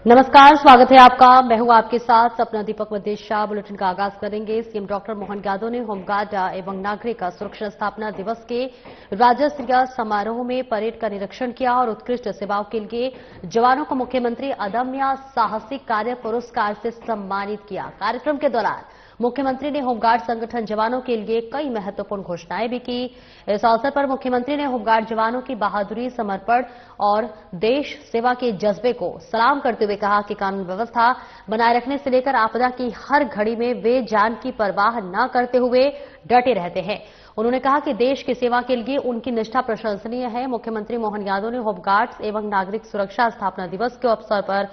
नमस्कार, स्वागत है आपका। मैं हूं आपके साथ सपना दीपक मदेशा। बुलेटिन का आगाज करेंगे। सीएम डॉक्टर मोहन यादव ने होमगार्ड एवं नागरिक सुरक्षा स्थापना दिवस के राज्य स्तरीय समारोह में परेड का निरीक्षण किया और उत्कृष्ट सेवाओं के लिए जवानों को मुख्यमंत्री अदम्य साहसिक कार्य पुरस्कार से सम्मानित किया। कार्यक्रम के दौरान मुख्यमंत्री ने होमगार्ड संगठन जवानों के लिए कई महत्वपूर्ण घोषणाएं भी की। इस अवसर पर मुख्यमंत्री ने होमगार्ड जवानों की बहादुरी, समर्पण और देश सेवा के जज्बे को सलाम करते हुए कहा कि कानून व्यवस्था बनाए रखने से लेकर आपदा की हर घड़ी में वे जान की परवाह न करते हुए डटे रहते हैं। उन्होंने कहा कि देश की सेवा के लिए उनकी निष्ठा प्रशंसनीय है। मुख्यमंत्री मोहन यादव ने होमगार्ड्स एवं नागरिक सुरक्षा स्थापना दिवस के अवसर पर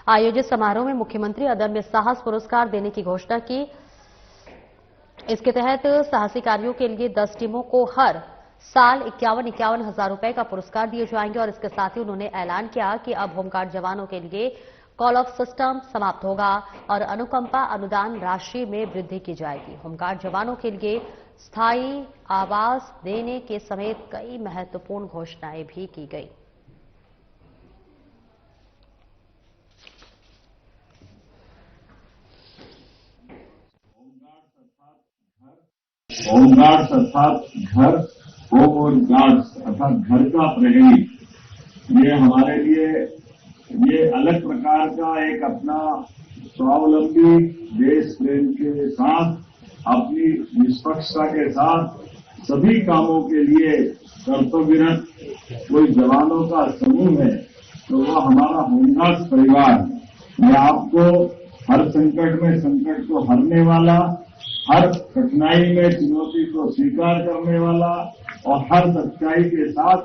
आयोजित समारोह में मुख्यमंत्री अदम्य साहस पुरस्कार देने की घोषणा की। इसके तहत साहसी कार्यों के लिए 10 टीमों को हर साल 51 हजार रुपए का पुरस्कार दिए जाएंगे और इसके साथ ही उन्होंने ऐलान किया कि अब होमगार्ड जवानों के लिए कॉल ऑफ सिस्टम समाप्त होगा और अनुकंपा अनुदान राशि में वृद्धि की जाएगी। होमगार्ड जवानों के लिए स्थायी आवास देने के समेत कई महत्वपूर्ण घोषणाएं भी की गई। होमगार्ड्स अर्थात घर, होम और गार्ड्स अर्थात घर का प्रहरी, ये हमारे लिए ये अलग प्रकार का एक अपना स्वावलंबी देश प्रेम के साथ अपनी निष्पक्षता के साथ सभी कामों के लिए कर्तव्यरत कोई जवानों का समूह है, तो वह हमारा होमगार्ड्स परिवार है। मैं आपको हर संकट में संकट को हरने वाला, हर कठिनाई में चुनौती को स्वीकार करने वाला और हर सच्चाई के साथ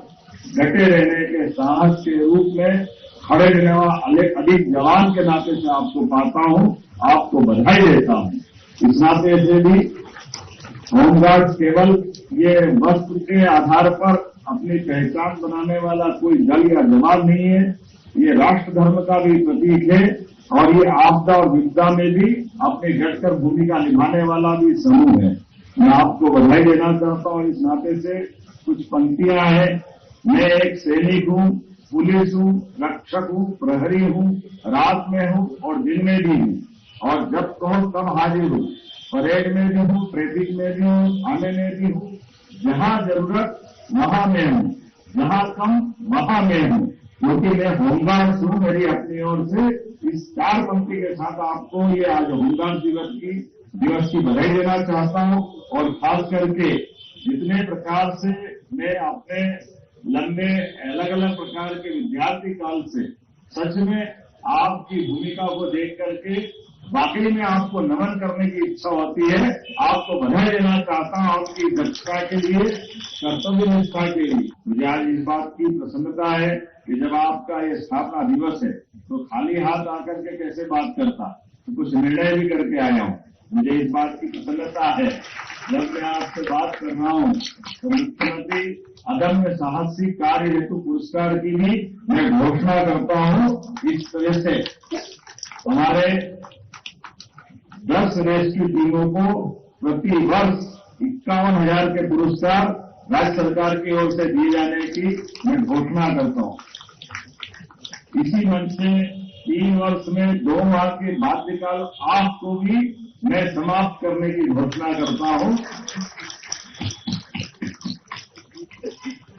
डटे रहने के साहस के रूप में खड़े रहने वाला अधिक जवान के नाते से आपको पाता हूं, आपको बधाई देता हूं। इस नाते से भी होमगार्ड्स केवल ये वस्त्र के आधार पर अपनी पहचान बनाने वाला कोई दल या जवान नहीं है, ये राष्ट्र धर्म का भी प्रतीक है और ये आपदा और विपदा में भी अपनी डटकर भूमिका निभाने वाला भी समूह है। मैं आपको बधाई देना चाहता हूं। इस नाते से कुछ पंक्तियां हैं। मैं एक सैनिक हूं, पुलिस हूं, रक्षक हूं, प्रहरी हूं, रात में हूं और दिन में भी हूं और जब कहो तब हाजिर हूं। परेड में भी हूं, ट्रैफिक में भी हूं, आने में भी हूं। जहां जरूरत वहां में हूं, जहां कम वहां में हूं, क्योंकि मैं होमगार्ड्स हूं। मेरी अपनी ओर से इस 4 पंक्ति के साथ आपको ये आज होमगार्ड दिवस की बधाई देना चाहता हूं और खास करके जितने प्रकार से मैं अपने लंबे अलग अलग प्रकार के विद्यार्थी काल से सच में आपकी भूमिका को देख करके वाकई में आपको नमन करने की इच्छा होती है। आपको बधाई देना चाहता हूं आपकी दक्षता के लिए, कर्तव्य निष्ठा के लिए। मुझे आज इस बात की प्रसन्नता है कि जब आपका ये स्थापना दिवस है तो खाली हाथ आकर के कैसे बात करता, तो कुछ निर्णय भी करके आया हूं। मुझे इस बात की प्रसन्नता है जब मैं आपसे बात कर रहा हूं तो मुख्यमंत्री अदम्य साहसिक कार्य हेतु पुरस्कार की भी मैं घोषणा करता हूं। इस तरह से हमारे 10 रेस्क्यू टीमों को प्रति वर्ष 51,000 के पुरस्कार राज्य सरकार की ओर से दिए जाने की मैं घोषणा करता हूं। इसी मंच से 3 वर्ष में 2 माह के बाध्यकाल आपको भी मैं समाप्त करने की घोषणा करता हूं।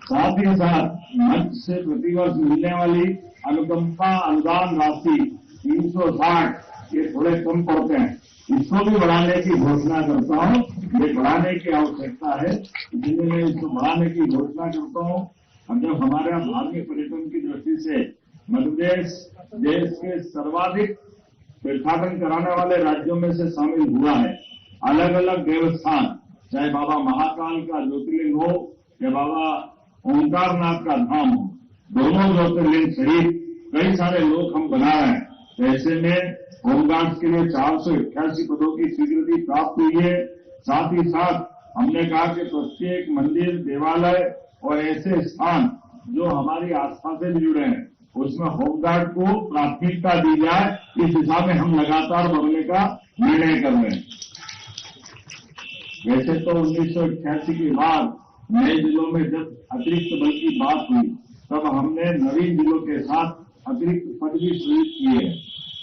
साथ ही साथ मंच से प्रतिवर्ष मिलने वाली अनुकंपा अनुदान राशि 360 ये थोड़े कम पड़ते हैं, इसको भी बढ़ाने की घोषणा करता हूं। ये बढ़ाने की आवश्यकता है, इसलिए मैं इसको बढ़ाने की घोषणा करता हूं। अब जब हमारे धार्मिक पर्यटन की दृष्टि से मध्य प्रदेश देश के सर्वाधिक तीर्थाटन कराने वाले राज्यों में से शामिल हुआ है। अलग अलग देवस्थान, चाहे बाबा महाकाल का ज्योतिर्लिंग हो या बाबा ओंकारनाथ का धाम हो, दोनों ज्योतिर्लिंग सहित कई सारे लोग हम बना रहे हैं। तो ऐसे में होमगार्ड्स के लिए 488 पदों की स्वीकृति प्राप्त हुई है। साथ ही साथ हमने कहा कि प्रत्येक मंदिर, देवालय और ऐसे स्थान जो हमारी आस्था से जुड़े हैं उसमें होमगार्ड को प्राथमिकता दी जाए। इस दिशा में हम लगातार बढ़ने का निर्णय कर रहे हैं। वैसे तो 1988 के बाद नए जिलों में जब अतिरिक्त बल की बात हुई तब हमने नवीन जिलों के साथ अतिरिक्त पद भी सृजित किए हैं।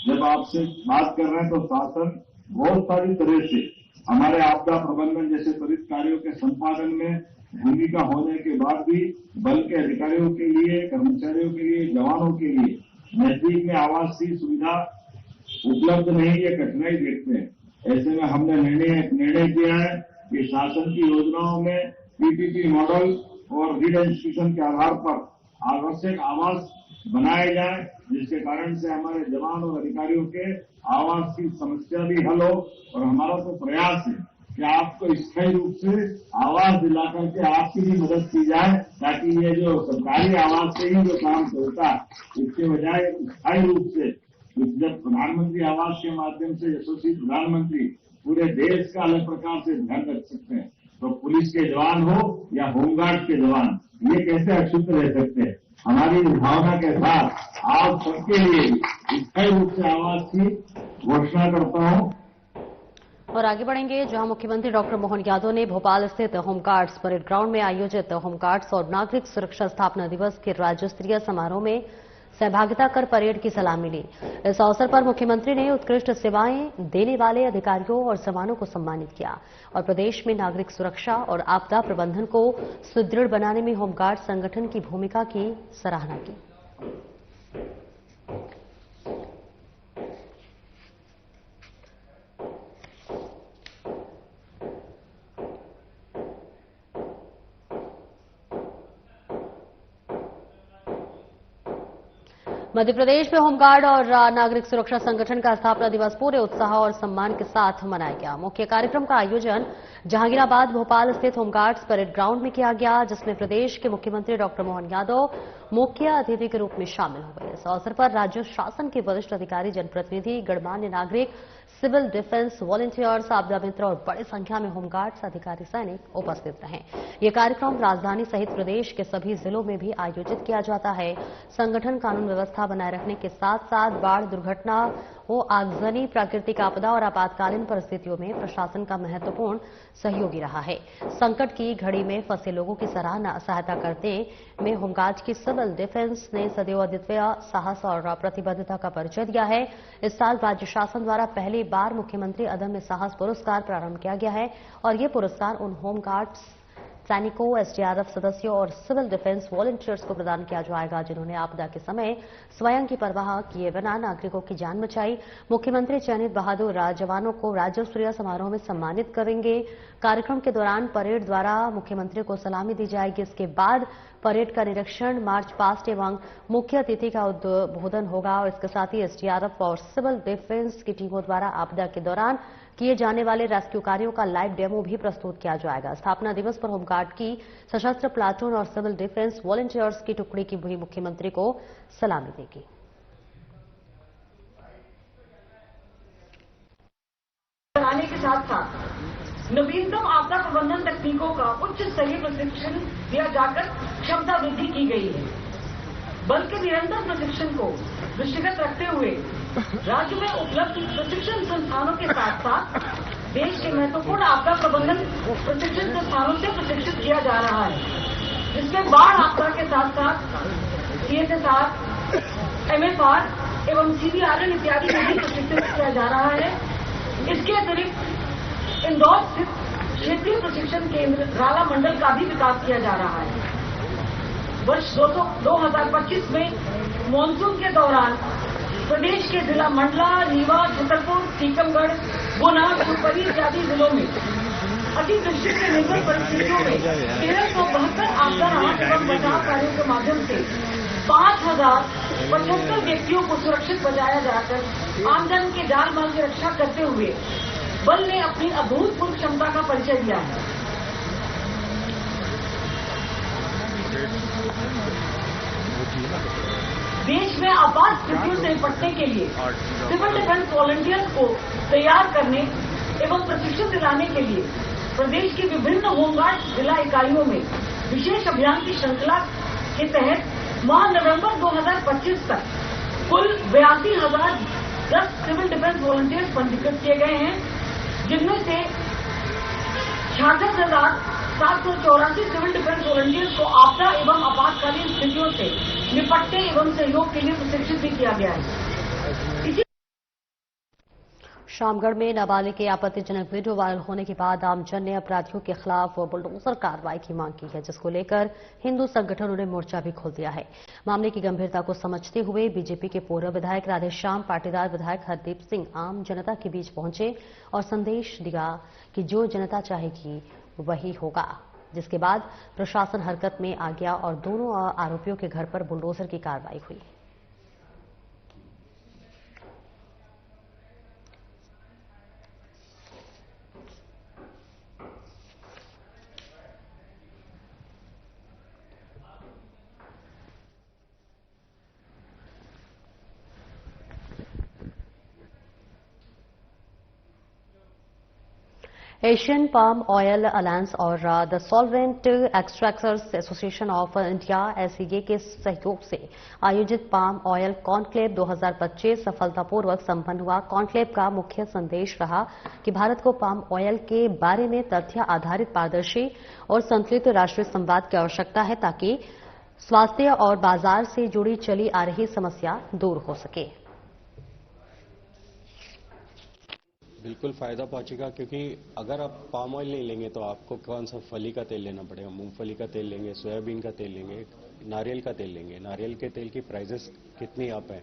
जब आपसे बात कर रहे हैं तो शासन बहुत सारी तरह से हमारे आपदा प्रबंधन जैसे त्वरित कार्यों के संपादन में भूमिका होने के बाद भी बल के अधिकारियों के लिए, कर्मचारियों के लिए, जवानों के लिए नजदीक में आवास की सुविधा उपलब्ध नहीं, ये कठिनाई देखते हैं। ऐसे में हमने निर्णय किया है कि शासन की योजनाओं में पीपीपी मॉडल और रीडेंसिफिकेशन के आधार पर आवश्यक आवास बनाए जाए, जिसके कारण से हमारे जवान और अधिकारियों के आवास की समस्या भी हल हो। और हमारा तो प्रयास है कि आपको स्थायी रूप से आवास दिलाकर के आपकी भी मदद की जाए, ताकि ये जो सरकारी आवास से ही जो काम चलता है, इसके बजाय स्थायी रूप से जब प्रधानमंत्री आवास के माध्यम से यशस्वी प्रधानमंत्री पूरे देश का अलग प्रकार से ध्यान रख सकते हैं, तो पुलिस के जवान हो या होमगार्ड के जवान, ये कैसे अछूत रह सकते हैं। हमारी भावना के साथ आप सबके लिए स्थायी रूप से आवास की घोषणा करता हूं। और आगे बढ़ेंगे, जहां मुख्यमंत्री डॉक्टर मोहन यादव ने भोपाल स्थित होमगार्ड्स परेड ग्राउंड में आयोजित होमगार्ड्स और नागरिक सुरक्षा स्थापना दिवस के राज्य स्तरीय समारोह में सहभागिता कर परेड की सलामी ली। इस अवसर पर मुख्यमंत्री ने उत्कृष्ट सेवाएं देने वाले अधिकारियों और जवानों को सम्मानित किया और प्रदेश में नागरिक सुरक्षा और आपदा प्रबंधन को सुदृढ़ बनाने में होमगार्ड संगठन की भूमिका की सराहना की। मध्य प्रदेश में होमगार्ड और नागरिक सुरक्षा संगठन का स्थापना दिवस पूरे उत्साह और सम्मान के साथ मनाया गया। मुख्य कार्यक्रम का आयोजन जहांगीराबाद भोपाल स्थित होमगार्ड्स परेड ग्राउंड में किया गया, जिसमें प्रदेश के मुख्यमंत्री डॉक्टर मोहन यादव मुख्य अतिथि के रूप में शामिल हुए। इस अवसर पर राज्य शासन के वरिष्ठ अधिकारी, जनप्रतिनिधि, गणमान्य नागरिक, सिविल डिफेंस वॉलंटियर्स, आपदा मित्र और बड़ी संख्या में होमगार्ड्स अधिकारी, सैनिक उपस्थित रहे। ये कार्यक्रम राजधानी सहित प्रदेश के सभी जिलों में भी आयोजित किया जाता है। संगठन कानून व्यवस्था बनाए रखने के साथ साथ बाढ़, दुर्घटना हो, आगजनी, प्राकृतिक आपदा और आपातकालीन परिस्थितियों में प्रशासन का महत्वपूर्ण सहयोगी रहा है। संकट की घड़ी में फंसे लोगों की सहायता करने में होमगार्ड की सिविल डिफेंस ने सदैव अद्वितीय साहस और प्रतिबद्धता का परिचय दिया है। इस साल राज्य शासन द्वारा पहली बार मुख्यमंत्री अदम्य साहस पुरस्कार प्रारंभ किया गया है और ये पुरस्कार उन होमगार्ड सैनिकों, एसडीआरएफ सदस्यों और सिविल डिफेंस वॉलंटियर्स को प्रदान किया जाएगा, जिन्होंने आपदा के समय स्वयं की परवाह किए बिना नागरिकों की जान बचाई। मुख्यमंत्री चयनित बहादुर जवानों को राज्य स्तरीय समारोह में सम्मानित करेंगे। कार्यक्रम के दौरान परेड द्वारा मुख्यमंत्री को सलामी दी जाएगी। इसके बाद परेड का निरीक्षण, मार्च पास्ट एवं मुख्य अतिथि का उद्बोधन होगा और इसके साथ ही एसडीआरएफ और सिविल डिफेंस की टीमों द्वारा आपदा के दौरान किए जाने वाले रेस्क्यू कार्यों का लाइव डेमो भी प्रस्तुत किया जाएगा। स्थापना दिवस पर होमगार्ड की सशस्त्र प्लाटून और सिविल डिफेंस वॉलंटियर्स की टुकड़ी की भी मुख्यमंत्री को सलामी देगी। बनाने के साथ साथ नवीनतम आपदा प्रबंधन तकनीकों का उच्च स्तरीय प्रशिक्षण दिया जाकर क्षमता वृद्धि की गई है। बल के निरंतर प्रशिक्षण को दृष्टिगत रखते हुए राज्य में उपलब्ध प्रशिक्षण संस्थानों के साथ साथ देश के महत्वपूर्ण आपदा प्रबंधन प्रशिक्षण संस्थानों से प्रशिक्षित किया जा रहा है, जिसमें बाढ़ आपदा के साथ साथ CSSR, MFR एवं CBRN इत्यादि में भी प्रशिक्षित किया जा रहा है। इसके अतिरिक्त इंदौर स्थित क्षेत्रीय प्रशिक्षण केंद्र राला मंडल का भी विकास किया जा रहा है। वर्ष 2025 में मानसून के दौरान प्रदेश के जिला मंडला, रीवा, छतरपुर, टीकमगढ़, गुना, शिवपुरी इत्यादि जिलों में अतिवृष्टि से निर्भर परिस्थितियों में 1372 आपदा राहत एवं बचाव कार्यों के माध्यम से 5075 व्यक्तियों को सुरक्षित बचाया जाकर आमजन के जान माल की रक्षा करते हुए बल ने अपनी अभूतपूर्व क्षमता का परिचय दिया है। देश में आपात स्थितियों से निपटने के लिए सिविल डिफेंस वॉलंटियर्स को तैयार करने एवं प्रशिक्षण दिलाने के लिए प्रदेश की विभिन्न होमगार्ड जिला इकाइयों में विशेष अभियान की श्रृंखला के तहत माह नवंबर 2025 तक कुल 82,010 सिविल डिफेंस वॉलंटियर्स पंजीकृत किए गए हैं, जिनमें से 66,784 सिविल डिफेंस वॉलंटियर्स को आपदा एवं आपातकालीन स्थितियों से निपटने एवं सहयोग के लिए प्रशिक्षित भी किया गया है। शामगढ़ में नाबालिग के आपत्तिजनक वीडियो वायरल होने के बाद आमजन ने अपराधियों के खिलाफ बुलडोजर कार्रवाई की मांग की है, जिसको लेकर हिंदू संगठनों ने मोर्चा भी खोल दिया है। मामले की गंभीरता को समझते हुए बीजेपी के पूर्व विधायक राधेश्याम, पाटीदार विधायक हरदीप सिंह आम जनता के बीच पहुंचे और संदेश दिया कि जो जनता चाहेगी वही होगा, जिसके बाद प्रशासन हरकत में आ गया और दोनों आरोपियों के घर पर बुलडोजर की कार्रवाई हुई। एशियन पाम ऑयल अलायंस और the solvent extractors association of India SEA के सहयोग से आयोजित पाम ऑयल कॉन्क्लेव 2025 सफलतापूर्वक संपन्न हुआ। कॉन्क्लेव का मुख्य संदेश रहा कि भारत को पाम ऑयल के बारे में तथ्य आधारित, पारदर्शी और संतुलित राष्ट्रीय संवाद की आवश्यकता है, ताकि स्वास्थ्य और बाजार से जुड़ी चली आ रही समस्या दूर हो सके। बिल्कुल फायदा पहुंचेगा, क्योंकि अगर आप पाम ऑयल नहीं लेंगे तो आपको कौन सा फली का तेल लेना पड़ेगा। मूंगफली का तेल लेंगे, सोयाबीन का तेल लेंगे, नारियल का तेल लेंगे। नारियल के तेल की प्राइसेस कितनी अप है।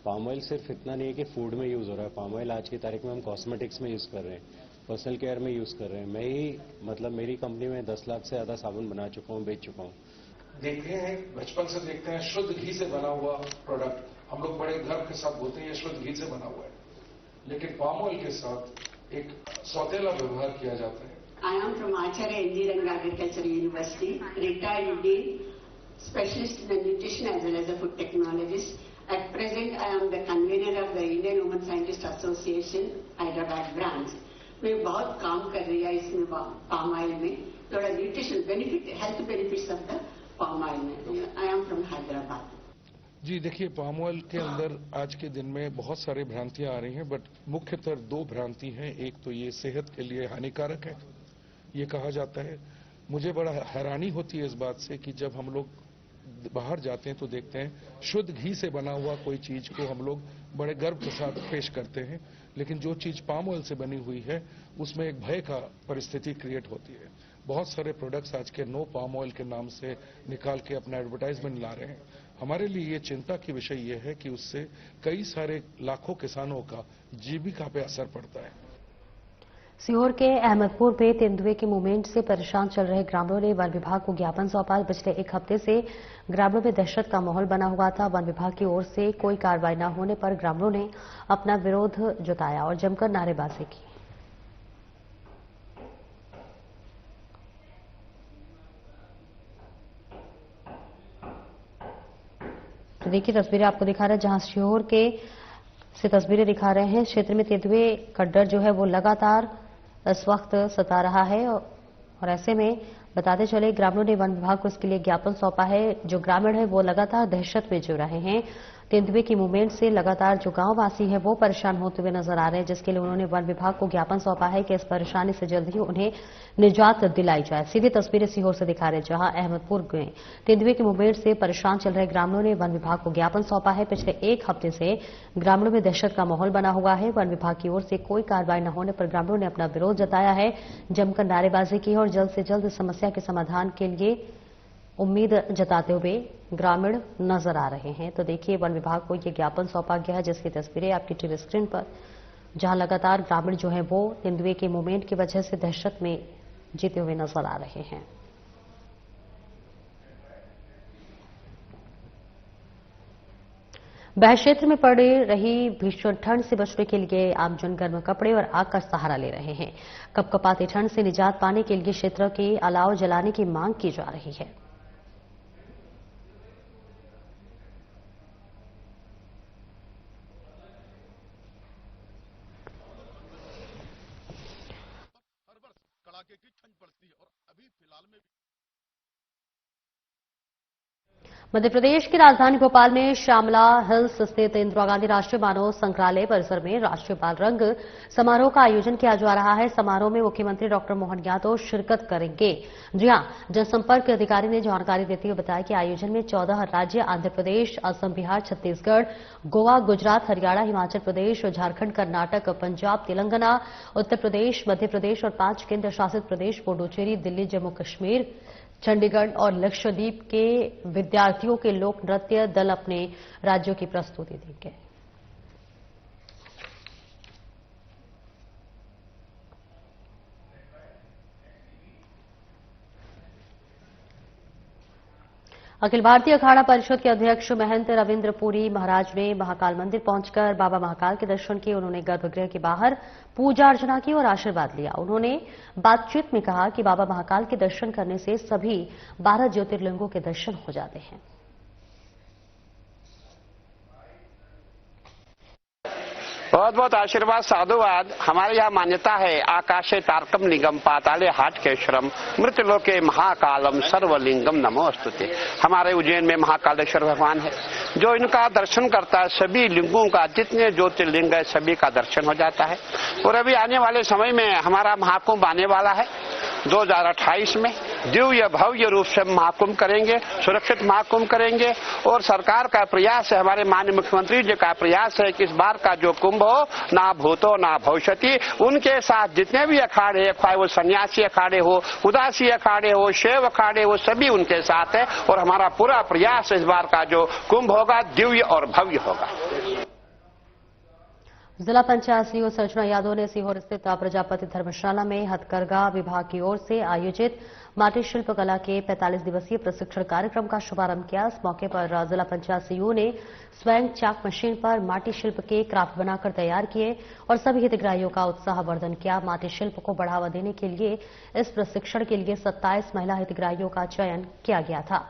पाम ऑयल सिर्फ इतना नहीं है कि फूड में यूज हो रहा है, पाम ऑयल आज की तारीख में हम कॉस्मेटिक्स में यूज कर रहे हैं, पर्सनल केयर में यूज कर रहे हैं। मैं ही मेरी कंपनी में 10 लाख से ज्यादा साबुन बना चुका हूँ, बेच चुका हूँ। देखते हैं, बचपन से देखते हैं शुद्ध घी से बना हुआ प्रोडक्ट। हम लोग बड़े गर्व के साथ बोलते हैं ये शुद्ध घी से बना हुआ है, लेकिन पाम ऑयल के साथ एक सौतेला व्यवहार किया जाता है। I am from Acharya N.G. Ranga Agricultural University, retired dean, specialist in the nutrition as well as the food technologist. At present, I am the convener of the Indian Women Scientist Association, Hyderabad branch. मैं बहुत काम कर रही है इसमें palm oil में, थोड़ा nutrition benefit, health benefits of the palm oil में। I am from Hyderabad. जी देखिए, पाम ऑयल के अंदर आज के दिन में बहुत सारे भ्रांतियां आ रही हैं, बट मुख्यतः 2 भ्रांति हैं। एक तो ये सेहत के लिए हानिकारक है, ये कहा जाता है। मुझे बड़ा हैरानी होती है इस बात से कि जब हम लोग बाहर जाते हैं तो देखते हैं शुद्ध घी से बना हुआ कोई चीज को हम लोग बड़े गर्व के साथ पेश करते हैं, लेकिन जो चीज पाम ऑयल से बनी हुई है उसमें एक भय का परिस्थिति क्रिएट होती है। बहुत सारे प्रोडक्ट्स आज के नो पाम ऑयल के नाम से निकाल के अपना एडवर्टाइजमेंट ला रहे हैं। हमारे लिए ये चिंता की विषय ये है कि उससे कई सारे लाखों किसानों का जीविका पे असर पड़ता है। सीहोर के अहमदपुर में तेंदुए के मूवमेंट से परेशान चल रहे ग्रामीणों ने वन विभाग को ज्ञापन सौंपा। पिछले 1 हफ्ते से ग्रामीणों में दहशत का माहौल बना हुआ था। वन विभाग की ओर से कोई कार्रवाई न होने पर ग्रामीणों ने अपना विरोध जताया और जमकर नारेबाजी की। तो देखिए तस्वीरें आपको दिखा रहे हैं, जहां सीहोर के से तस्वीरें दिखा रहे हैं। क्षेत्र में तेंदुए का डर जो है वो लगातार इस वक्त सता रहा है और ऐसे में बताते चले ग्रामीणों ने वन विभाग को इसके लिए ज्ञापन सौंपा है। जो ग्रामीण है वो लगातार दहशत में जी रहे हैं। तेंदुए की मूवमेंट से लगातार जो गांववासी है वो परेशान होते हुए नजर आ रहे हैं, जिसके लिए उन्होंने वन विभाग को ज्ञापन सौंपा है कि इस परेशानी से जल्द ही उन्हें निजात दिलाई जाए। सीधी तस्वीरें सीहोर से दिखा रहे, जहां अहमदपुर में तेंदुए की मूवमेंट से परेशान चल रहे ग्रामीणों ने वन विभाग को ज्ञापन सौंपा है। पिछले 1 हफ्ते से ग्रामीणों में दहशत का माहौल बना हुआ है। वन विभाग की ओर से कोई कार्रवाई न होने पर ग्रामीणों ने अपना विरोध जताया है, जमकर नारेबाजी की और जल्द से जल्द इस समस्या के समाधान के लिए उम्मीद जताते हुए ग्रामीण नजर आ रहे हैं। तो देखिए वन विभाग को यह ज्ञापन सौंपा गया है, जिसकी तस्वीरें आपकी टीवी स्क्रीन पर, जहां लगातार ग्रामीण जो है वो तेंदुए के मूवमेंट की वजह से दहशत में जीते हुए नजर आ रहे हैं। बह क्षेत्र में पड़ रही भीषण ठंड से बचने के लिए आमजन गर्म कपड़े और आग का सहारा ले रहे हैं। कपकपाती ठंड से निजात पाने के लिए क्षेत्र के अलाव जलाने की मांग की जा रही है। मध्य प्रदेश की राजधानी भोपाल में श्यामला हिल्स स्थित इंदिरा गांधी राष्ट्रीय मानव संग्रहालय परिसर में राष्ट्रीय बाल रंग समारोह का आयोजन किया जा रहा है। समारोह में मुख्यमंत्री डॉक्टर मोहन यादव शिरकत करेंगे। जी हां, जनसंपर्क अधिकारी ने जानकारी देते हुए बताया कि आयोजन में 14 राज्य आंध्र प्रदेश, असम, बिहार, छत्तीसगढ़, गोवा, गुजरात, हरियाणा, हिमाचल प्रदेश, झारखंड, कर्नाटक, पंजाब, तेलंगाना, उत्तर प्रदेश, मध्य प्रदेश और 5 केंद्र शासित प्रदेश पुडुचेरी, दिल्ली, जम्मू कश्मीर, चंडीगढ़ और लक्षद्वीप के विद्यार्थियों के लोक नृत्य दल अपने राज्यों की प्रस्तुति देंगे। अखिल भारतीय अखाड़ा परिषद के अध्यक्ष महंत रविंद्र पुरी महाराज ने महाकाल मंदिर पहुंचकर बाबा महाकाल के दर्शन किए। उन्होंने गर्भगृह के बाहर पूजा अर्चना की और आशीर्वाद लिया। उन्होंने बातचीत में कहा कि बाबा महाकाल के दर्शन करने से सभी 12 ज्योतिर्लिंगों के दर्शन हो जाते हैं। बहुत बहुत आशीर्वाद, साधुवाद। हमारे यहाँ मान्यता है, आकाशे तारकम निगम पाताले हाटकेश्वरम मृतलोके महाकालम सर्वलिंगम नमोस्तुते। हमारे उज्जैन में महाकालेश्वर भगवान है, जो इनका दर्शन करता है सभी लिंगों का, जितने ज्योतिर्लिंग है सभी का दर्शन हो जाता है। और अभी आने वाले समय में हमारा महाकुंभ आने वाला है 2028 में। दिव्य भव्य रूप से महाकुंभ करेंगे, सुरक्षित महाकुंभ करेंगे। और सरकार का प्रयास है, हमारे माननीय मुख्यमंत्री जी का प्रयास है कि इस बार का जो कुंभ हो, ना भूतो ना भविष्यति, उनके साथ जितने भी अखाड़े हैं, चाहे वो सन्यासी अखाड़े हो, उदासी अखाड़े हो, शैव अखाड़े हो, सभी उनके साथ है। और हमारा पूरा प्रयास इस बार का जो कुंभ होगा दिव्य और भव्य होगा। जिला पंचायत सीईओ संजना यादव ने सीहोर स्थित प्रजापति धर्मशाला में हथकरघा विभाग की ओर से आयोजित माटी शिल्प कला के 45 दिवसीय प्रशिक्षण कार्यक्रम का शुभारंभ किया। इस मौके पर जिला पंचायत सीईओ ने स्वयं चाक मशीन पर माटी शिल्प के क्राफ्ट बनाकर तैयार किए और सभी हितग्राहियों का उत्साहवर्धन किया। माटी शिल्प को बढ़ावा देने के लिए इस प्रशिक्षण के लिए 27 महिला हितग्राहियों का चयन किया गया था।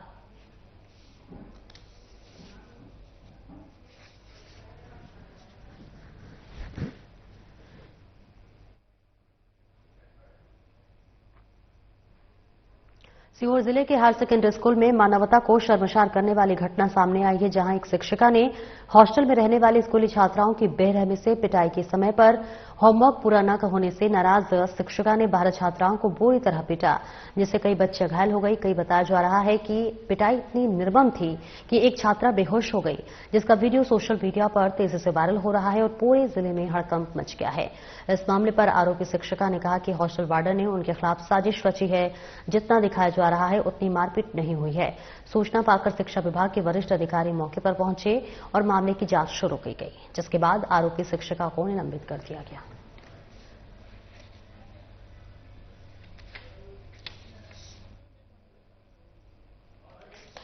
सीहोर जिले के हायर सेकेंडरी स्कूल में मानवता को शर्मसार करने वाली घटना सामने आई है, जहां एक शिक्षिका ने हॉस्टल में रहने वाली स्कूली छात्राओं की बेरहमी से पिटाई के समय पर होमवर्क पूरा न होने से नाराज शिक्षिका ने 12 छात्राओं को बुरी तरह पीटा, जिससे कई बच्चे घायल हो गई। कई बताया जा रहा है कि पिटाई इतनी निर्मम थी कि एक छात्रा बेहोश हो गई, जिसका वीडियो सोशल मीडिया पर तेजी से वायरल हो रहा है और पूरे जिले में हड़कंप मच गया है। इस मामले पर आरोपी शिक्षिका ने कहा कि हॉस्टल वार्डन ने उनके खिलाफ साजिश रची है। जितना दिखाया जा रहा है उतनी मारपीट नहीं हुई है। सूचना पाकर शिक्षा विभाग के वरिष्ठ अधिकारी मौके पर पहुंचे और मामले की जांच शुरू की गई, जिसके बाद आरोपी शिक्षिका को निलंबित कर दिया गया।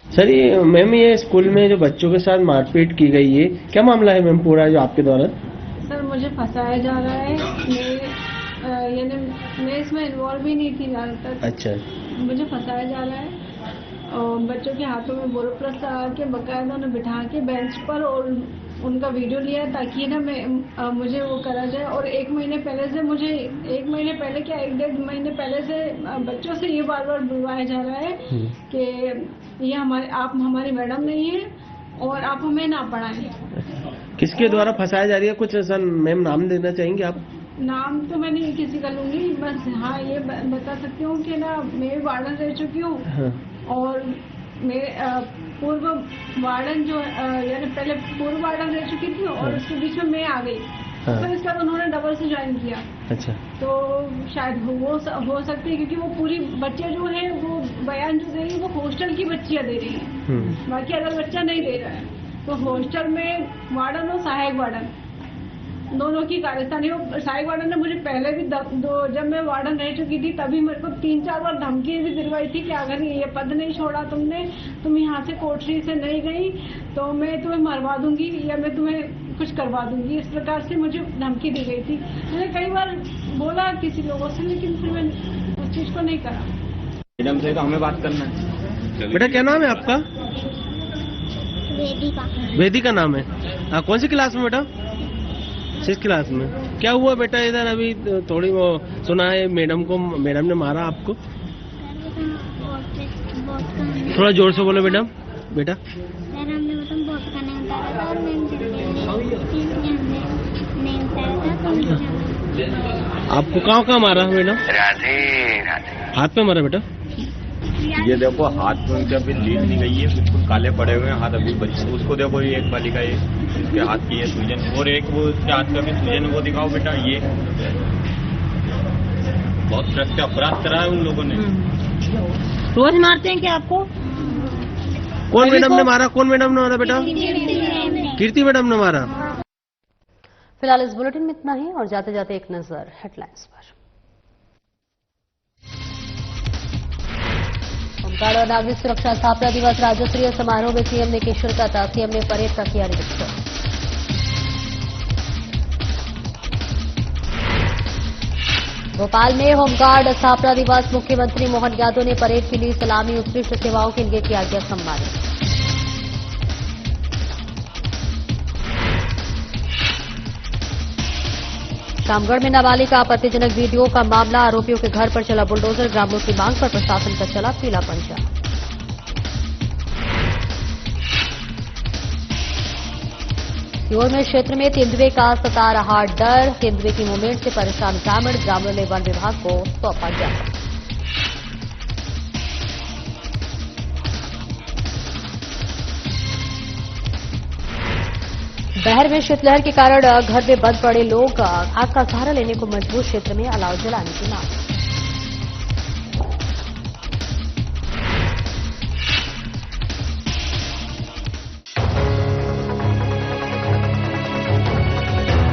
सर, ये मैम, ये स्कूल में जो बच्चों के साथ मारपीट की गई है, क्या मामला है मैम पूरा जो आपके द्वारा? सर, मुझे फंसाया जा रहा है। मैं इसमें इन्वॉल्व ही नहीं थी ज़्यादातर। अच्छा। मुझे फंसाया जा रहा है और बच्चों के हाथों में बोरोप्लस लगा के बाकायदा उन्हें बिठा के बेंच पर और उनका वीडियो लिया ताकि ना मुझे वो करा जाए। और 1 महीने पहले से मुझे 1 महीने पहले क्या 1-1.5 महीने पहले से बच्चों से ये बार बार बुलवाया जा रहा है कि ये आप हमारी मैडम नहीं है और आप हमें ना पढ़ाएं। किसके द्वारा फंसाया जा रही है? कुछ ऐसा मैम नाम देना चाहेंगे आप? नाम तो मैं नहीं किसी का लूंगी, बस हाँ ये बता सकती हूँ कि ना मैं वार्डन रह चुकी हूँ। हाँ। और मेरे पूर्व वार्डन जो यानी पहले पूर्व वार्डन रह चुकी थी और हाँ। उसके बीच में मैं आ गई। हाँ। तो इसका उन्होंने डबल से ज्वाइन किया। अच्छा। तो शायद वो हो सकती है, क्योंकि वो पूरी बच्चे जो है वो बयान जो दे रही है वो हॉस्टल की बच्चियां दे रही है, बाकी अगर बच्चा नहीं दे रहा है तो हॉस्टल में वार्डन और सहायक वार्डन दोनों की कार्यस्थानी हो। सहायक वार्डन ने मुझे पहले भी जब मैं वार्डन रह चुकी थी तभी मेरे को 3-4 बार धमकी भी दिलवाई थी कि अगर ये पद नहीं छोड़ा तुम यहाँ से कोठरी से नहीं गई तो मैं तुम्हें मरवा दूंगी या मैं तुम्हें कुछ करवा दूंगी। इस प्रकार से मुझे धमकी दी गई थी। मैंने कई बार बोला किसी लोगों से, लेकिन फिर मैंने उस चीज को नहीं करा। मैडम से तो हमें बात करना है। बेटा क्या नाम है आपका? वेदिका। वेदिका नाम है। कौन सी क्लास में बेटा? 6th क्लास में। क्या हुआ बेटा इधर? अभी थोड़ी वो सुना है मैडम ने मारा आपको। थोड़ा जोर से बोलो बेटा। बेटा? सर हमने मतलब बोट का नहीं उतारा था और मैम नहीं उतारा था। आपको कहाँ मारा मैडम? राधे राधे। हाथ में मारा बेटा? ये देखो हाथ में उनके अभी लीड नहीं गई है, बिल्कुल काले पड़े हुए हैं हाथ अभी बच्चे। उसको देखो ये एक बालिका है, उसके हाथ की है सूजन, और एक वो उसके हाथ का भी सूजन, वो दिखाओ बेटा। ये बहुत सख्त अपराध करा है उन लोगों ने। रोज मारते हैं क्या आपको? कौन मैडम ने मारा? कौन मैडम ने मारा बेटा? कीर्ति मैडम ने मारा। फिलहाल इस बुलेटिन में इतना ही और जाते जाते एक नजर हेडलाइंस पर। होमगार्ड और नागरिक सुरक्षा स्थापना दिवस राज्य स्तरीय समारोह में सीएम ने की शिरकत। सीएम ने परेड का किया निरीक्षण। भोपाल में होमगार्ड स्थापना दिवस, मुख्यमंत्री मोहन यादव ने परेड के लिए सलामी। उत्कृष्ट सेवाओं के लिए किया गया सम्मानित। शामगढ़ में नाबालिग का आपत्तिजनक वीडियो का मामला, आरोपियों के घर पर चला बुलडोजर। ग्रामीणों की मांग पर प्रशासन का चला पीला पंजा। सीहोर में क्षेत्र में तेंदुए का सता रहा डर। तेंदुए की मूवमेंट से परेशान ग्रामीणों ने वन विभाग को सौंपा ज्ञापन। बहर में शीतलहर के कारण घर में बंद पड़े लोग आग का सहारा लेने को मजबूर। क्षेत्र में अलाव जलाने की मांग।